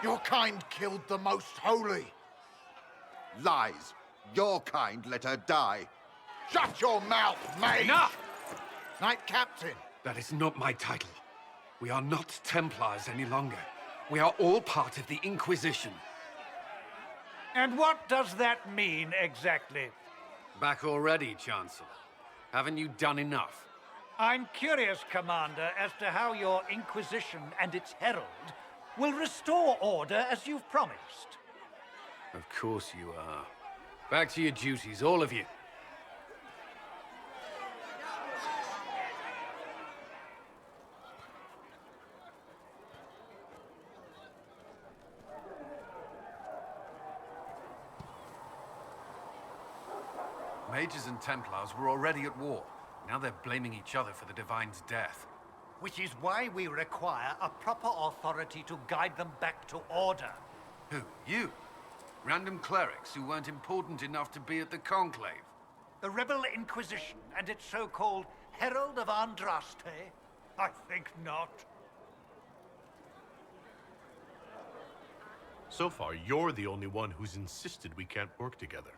Your kind killed the Most Holy. Lies. Your kind let her die. Shut your mouth, mate! Enough! Knight Captain. That is not my title. We are not Templars any longer. We are all part of the Inquisition. And what does that mean exactly? Back already, Chancellor. Haven't you done enough? I'm curious, Commander, as to how your Inquisition and its herald will restore order as you've promised. Of course you are. Back to your duties, all of you. Mages and Templars were already at war. Now they're blaming each other for the Divine's death. Which is why we require a proper authority to guide them back to order. Who? You? Random clerics who weren't important enough to be at the Conclave? The Rebel Inquisition and its so-called Herald of Andraste? I think not. So far, you're the only one who's insisted we can't work together.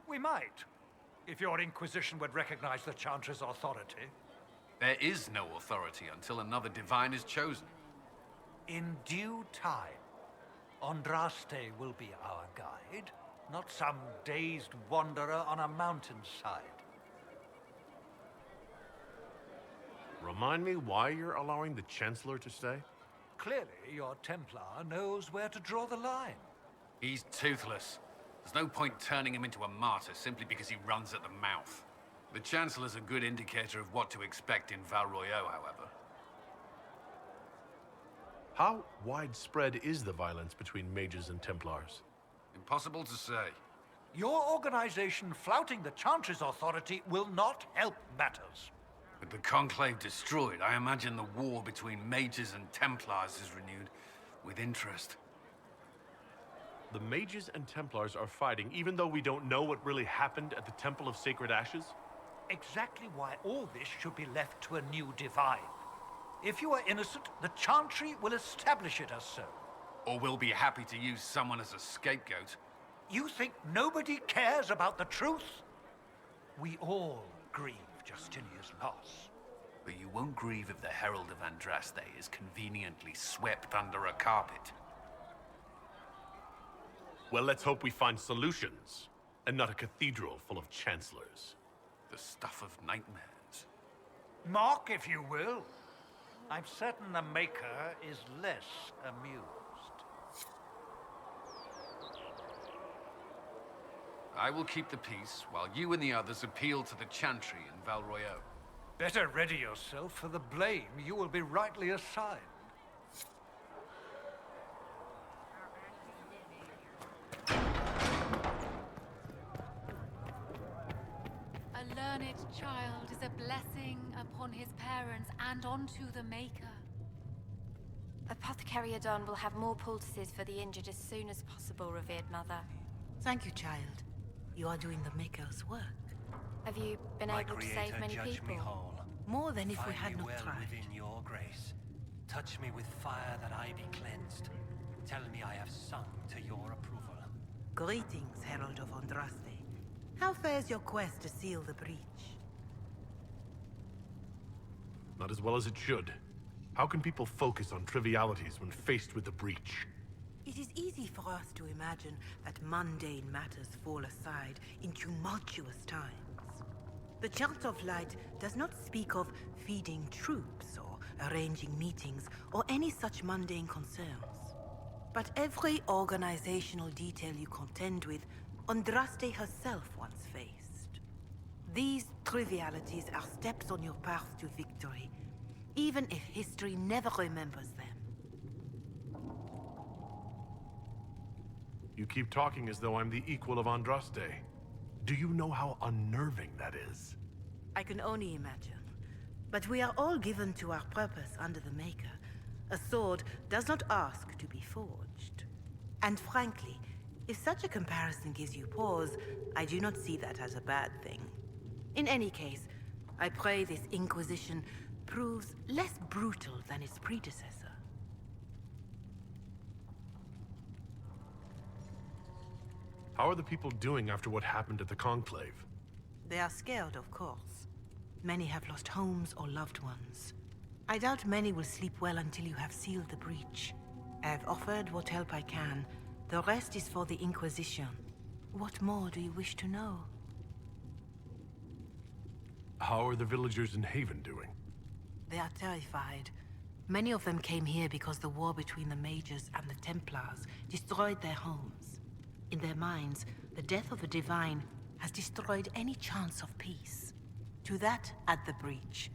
We might, if your Inquisition would recognize the Chantry's authority. There is no authority until another Divine is chosen. In due time, Andraste will be our guide, not some dazed wanderer on a mountainside. Remind me why you're allowing the Chancellor to stay? Clearly, your Templar knows where to draw the line. He's toothless. There's no point turning him into a martyr simply because he runs at the mouth. The Chancellor's a good indicator of what to expect in Val Royeaux, however. How widespread is the violence between mages and Templars? Impossible to say. Your organization flouting the Chantry's authority will not help matters. With the Conclave destroyed, I imagine the war between mages and Templars is renewed with interest. The mages and Templars are fighting even though we don't know what really happened at the Temple of Sacred Ashes? Exactly why all this should be left to a new Divine. If you are innocent, the Chantry will establish it as so. Or we'll be happy to use someone as a scapegoat. You think nobody cares about the truth? We all grieve Justinia's loss. But you won't grieve if the Herald of Andraste is conveniently swept under a carpet. Well, let's hope we find solutions, and not a cathedral full of chancellors. The stuff of nightmares. Mock, if you will. I'm certain the Maker is less amused. I will keep the peace, while you and the others appeal to the Chantry in Val Royeaux. Better ready yourself for the blame you will be rightly assigned. A learned child is a blessing upon his parents and onto the Maker. Apothecary Adon will have more poultices for the injured as soon as possible, revered mother. Thank you, child. You are doing the Maker's work. Have you been My able to Creator, save many judge me people? whole. More than if we Find had me not well tried. within your grace. Touch me with fire that I be cleansed. Tell me I have sung to your approval. Greetings, Herald of Andraste. How fares your quest to seal the breach? Not as well as it should. How can people focus on trivialities when faced with the breach? It is easy for us to imagine that mundane matters fall aside in tumultuous times. The Chant of Light does not speak of feeding troops or arranging meetings or any such mundane concerns. But every organizational detail you contend with, Andraste herself once faced. These trivialities are steps on your path to victory, even if history never remembers them. You keep talking as though I'm the equal of Andraste. Do you know how unnerving that is? I can only imagine. But we are all given to our purpose under the Maker. A sword does not ask to be forged. And frankly, if such a comparison gives you pause, I do not see that as a bad thing. In any case, I pray this Inquisition proves less brutal than its predecessor. How are the people doing after what happened at the Conclave? They are scared, of course. Many have lost homes or loved ones. I doubt many will sleep well until you have sealed the breach. I have offered what help I can. The rest is for the Inquisition. What more do you wish to know? How are the villagers in Haven doing? They are terrified. Many of them came here because the war between the Mages and the Templars destroyed their homes. In their minds, the death of the Divine has destroyed any chance of peace. To that, add the breach.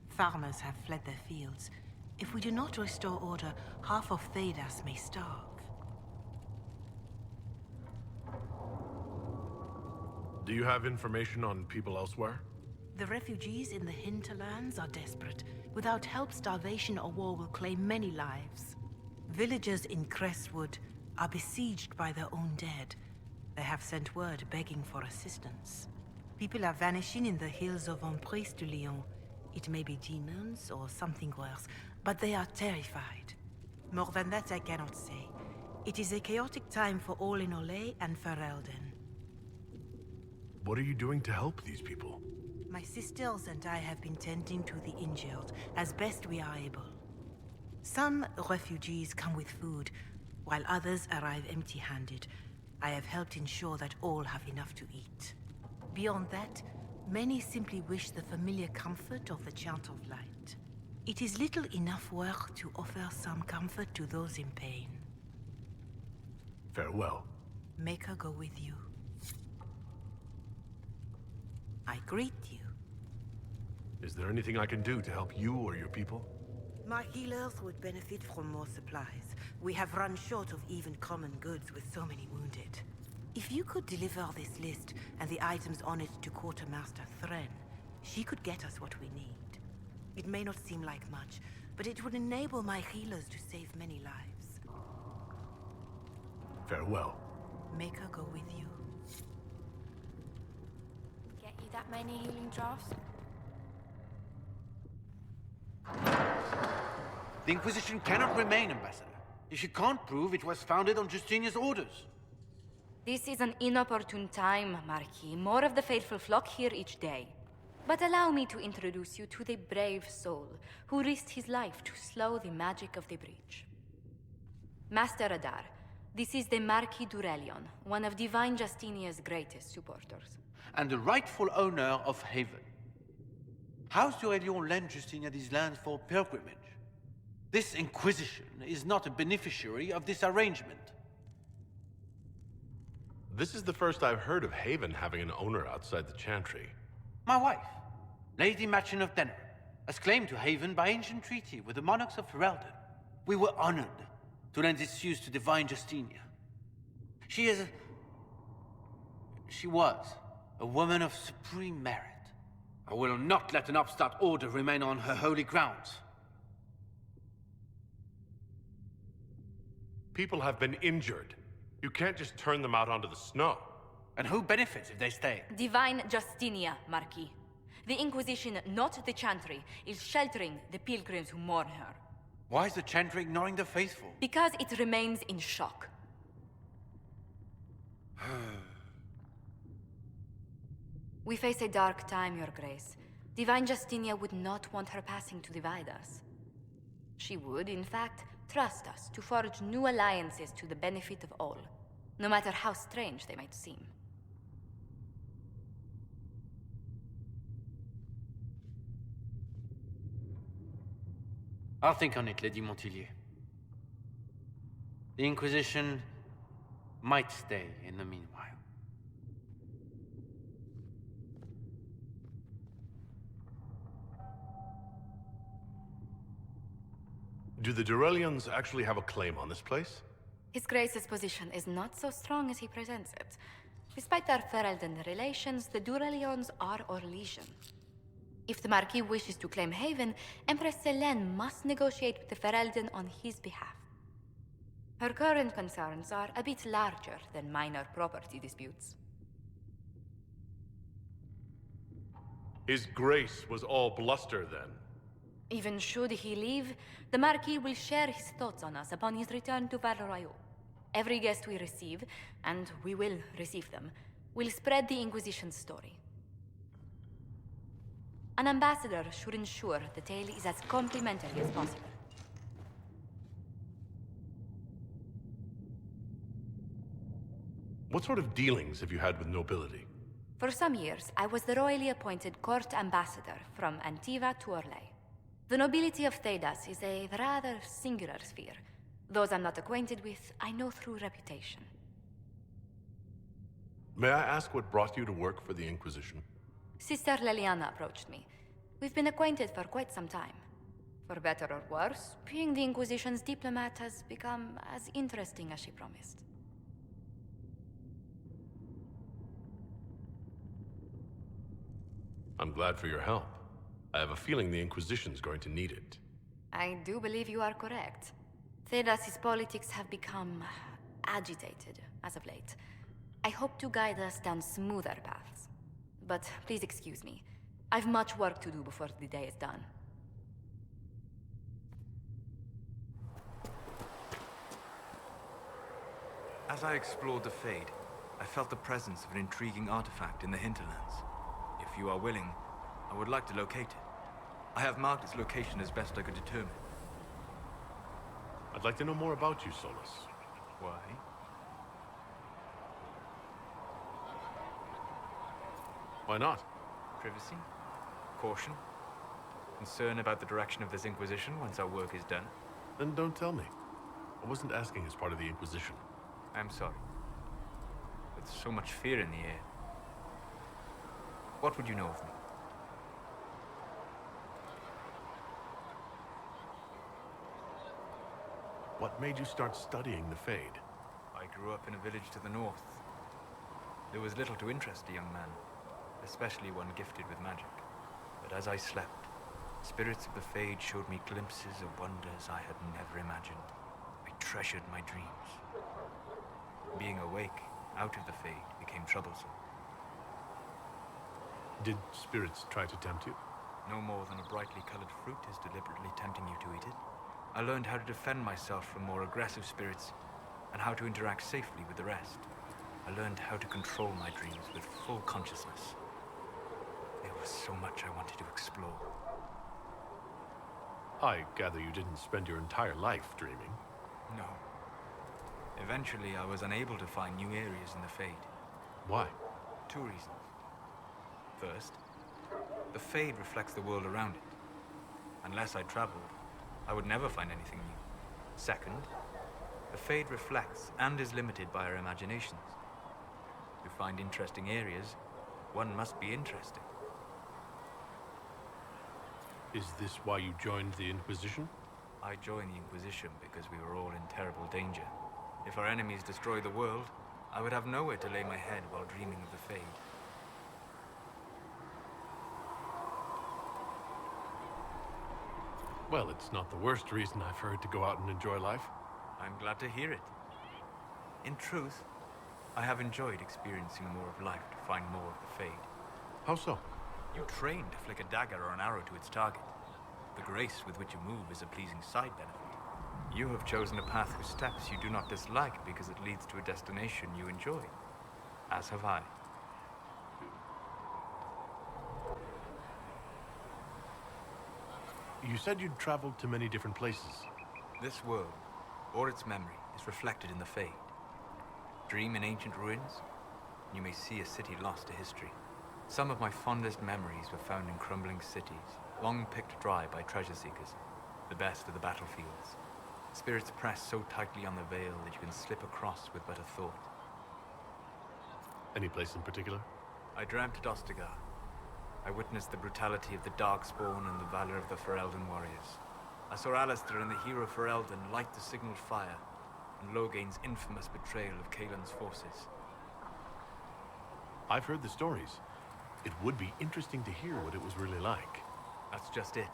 Farmers have fled their fields. If we do not restore order, half of Thedas may starve. Do you have information on people elsewhere? The refugees in the hinterlands are desperate. Without help, starvation or war will claim many lives. Villagers in Crestwood are besieged by their own dead. They have sent word begging for assistance. People are vanishing in the hills of Emprise de Lyon. It may be demons or something worse, but they are terrified. More than that I cannot say. It is a chaotic time for all in Olay and Ferelden. What are you doing to help these people? My sisters and I have been tending to the injured as best we are able. Some refugees come with food, while others arrive empty-handed. I have helped ensure that all have enough to eat. Beyond that, many simply wish the familiar comfort of the Chant of Light. It is little enough work to offer some comfort to those in pain. Farewell. Make her go with you. I greet you. Is there anything I can do to help you or your people? My healers would benefit from more supplies. We have run short of even common goods with so many wounded. If you could deliver this list and the items on it to Quartermaster Thren, she could get us what we need. It may not seem like much, but it would enable my healers to save many lives. Farewell. Make her go with you. Get you that many healing drafts? The Inquisition cannot remain, Ambassador, if you can't prove it was founded on Justinia's orders. This is an inopportune time, Marquis. More of the faithful flock here each day. But allow me to introduce you to the brave soul who risked his life to slow the magic of the breach. Master Adar, this is the Marquis Durelion, one of Divine Justinia's greatest supporters. And the rightful owner of Haven. House Durelion lent Justinia these lands for pilgrimage. This Inquisition is not a beneficiary of this arrangement. This is the first I've heard of Haven having an owner outside the Chantry. My wife, Lady Machin of Denerim, has claimed to Haven by ancient treaty with the monarchs of Ferelden. We were honored to lend its use to Divine Justinia. She was a woman of supreme merit. I will not let an upstart order remain on her holy grounds. People have been injured. You can't just turn them out onto the snow. And who benefits if they stay? Divine Justinia, Marquis. The Inquisition, not the Chantry, is sheltering the pilgrims who mourn her. Why is the Chantry ignoring the faithful? Because it remains in shock. We face a dark time, Your Grace. Divine Justinia would not want her passing to divide us. She would, in fact, trust us to forge new alliances to the benefit of all, no matter how strange they might seem. I'll think on it, Lady Montilyet. The Inquisition might stay in the meanwhile. Do the Durelions actually have a claim on this place? His Grace's position is not so strong as he presents it. Despite our Ferelden relations, the Durelions are Orlesian. If the Marquis wishes to claim Haven, Empress Selene must negotiate with the Ferelden on his behalf. Her current concerns are a bit larger than minor property disputes. His Grace was all bluster then. Even should he leave, the Marquis will share his thoughts on us upon his return to Val Royeaux. Every guest we receive, and we will receive them, will spread the Inquisition's story. An ambassador should ensure the tale is as complimentary as possible. What sort of dealings have you had with nobility? For some years, I was the royally appointed court ambassador from Antiva to Orlais. The nobility of Thedas is a rather singular sphere. Those I'm not acquainted with, I know through reputation. May I ask what brought you to work for the Inquisition? Sister Leliana approached me. We've been acquainted for quite some time. For better or worse, being the Inquisition's diplomat has become as interesting as she promised. I'm glad for your help. I have a feeling the Inquisition's going to need it. I do believe you are correct. Thedas's politics have become agitated as of late. I hope to guide us down smoother paths. But please excuse me. I've much work to do before the day is done. As I explored the Fade, I felt the presence of an intriguing artifact in the hinterlands. If you are willing, I would like to locate it. I have marked its location as best I could determine. I'd like to know more about you, Solas. Why? Why not? Privacy? Caution? Concern about the direction of this Inquisition once our work is done? Then don't tell me. I wasn't asking as part of the Inquisition. I'm sorry. With so much fear in the air. What would you know of me? What made you start studying the Fade? I grew up in a village to the north. There was little to interest a young man, especially one gifted with magic. But as I slept, spirits of the Fade showed me glimpses of wonders I had never imagined. I treasured my dreams. Being awake, out of the Fade, became troublesome. Did spirits try to tempt you? No more than a brightly colored fruit is deliberately tempting you to eat it. I learned how to defend myself from more aggressive spirits, and how to interact safely with the rest. I learned how to control my dreams with full consciousness. There was so much I wanted to explore. I gather you didn't spend your entire life dreaming. No. Eventually, I was unable to find new areas in the Fade. Why? 2 reasons. First, the Fade reflects the world around it. Unless I traveled, I would never find anything new. Second, the Fade reflects and is limited by our imaginations. To find interesting areas, one must be interesting. Is this why you joined the Inquisition? I joined the Inquisition because we were all in terrible danger. If our enemies destroy the world, I would have nowhere to lay my head while dreaming of the Fade. Well, it's not the worst reason I've heard to go out and enjoy life. I'm glad to hear it. In truth, I have enjoyed experiencing more of life to find more of the Fade. How so? You train to flick a dagger or an arrow to its target. The grace with which you move is a pleasing side benefit. You have chosen a path whose steps you do not dislike because it leads to a destination you enjoy. As have I. You said you'd traveled to many different places. This world, or its memory, is reflected in the Fade. Dream in ancient ruins, and you may see a city lost to history. Some of my fondest memories were found in crumbling cities, long picked dry by treasure seekers, the best of the battlefields. Spirits press so tightly on the veil that you can slip across with but a thought. Any place in particular? I dreamt at Ostagar. I witnessed the brutality of the Darkspawn and the valor of the Ferelden warriors. I saw Alistair and the hero Ferelden light the signaled fire, and Logain's infamous betrayal of Kaelin's forces. I've heard the stories. It would be interesting to hear what it was really like. That's just it.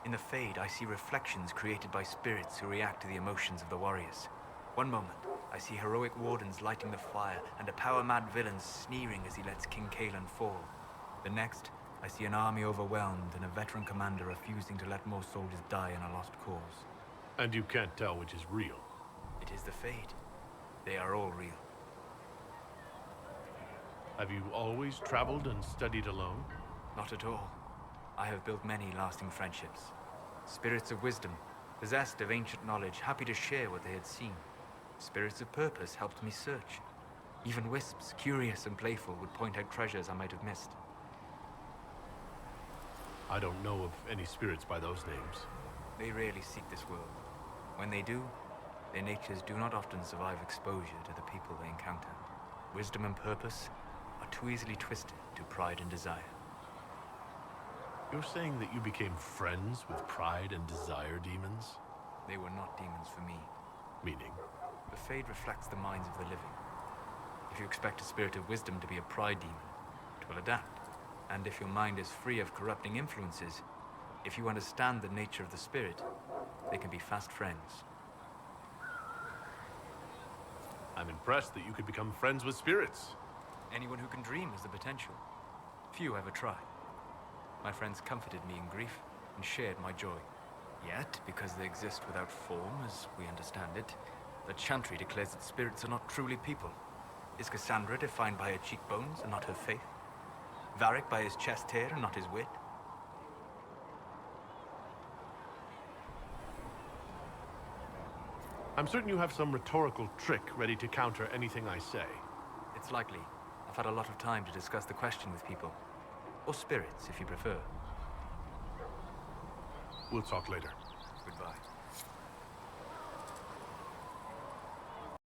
In the Fade, I see reflections created by spirits who react to the emotions of the warriors. One moment, I see heroic wardens lighting the fire, and a power-mad villain sneering as he lets King Kaelin fall. The next, I see an army overwhelmed and a veteran commander refusing to let more soldiers die in a lost cause. And you can't tell which is real. It is the Fade. They are all real. Have you always traveled and studied alone? Not at all. I have built many lasting friendships. Spirits of wisdom, possessed of ancient knowledge, happy to share what they had seen. Spirits of purpose helped me search. Even wisps, curious and playful, would point out treasures I might have missed. I don't know of any spirits by those names. They rarely seek this world. When they do, their natures do not often survive exposure to the people they encounter. Wisdom and purpose are too easily twisted to pride and desire. You're saying that you became friends with pride and desire demons? They were not demons for me. Meaning? The Fade reflects the minds of the living. If you expect a spirit of wisdom to be a pride demon, it will adapt. And if your mind is free of corrupting influences, if you understand the nature of the spirit, they can be fast friends. I'm impressed that you could become friends with spirits. Anyone who can dream has the potential. Few ever try. My friends comforted me in grief and shared my joy. Yet, because they exist without form, as we understand it, the Chantry declares that spirits are not truly people. Is Cassandra defined by her cheekbones and not her faith? Varric by his chest hair and not his wit? I'm certain you have some rhetorical trick ready to counter anything I say. It's likely. I've had a lot of time to discuss the question with people. Or spirits, if you prefer. We'll talk later. Goodbye.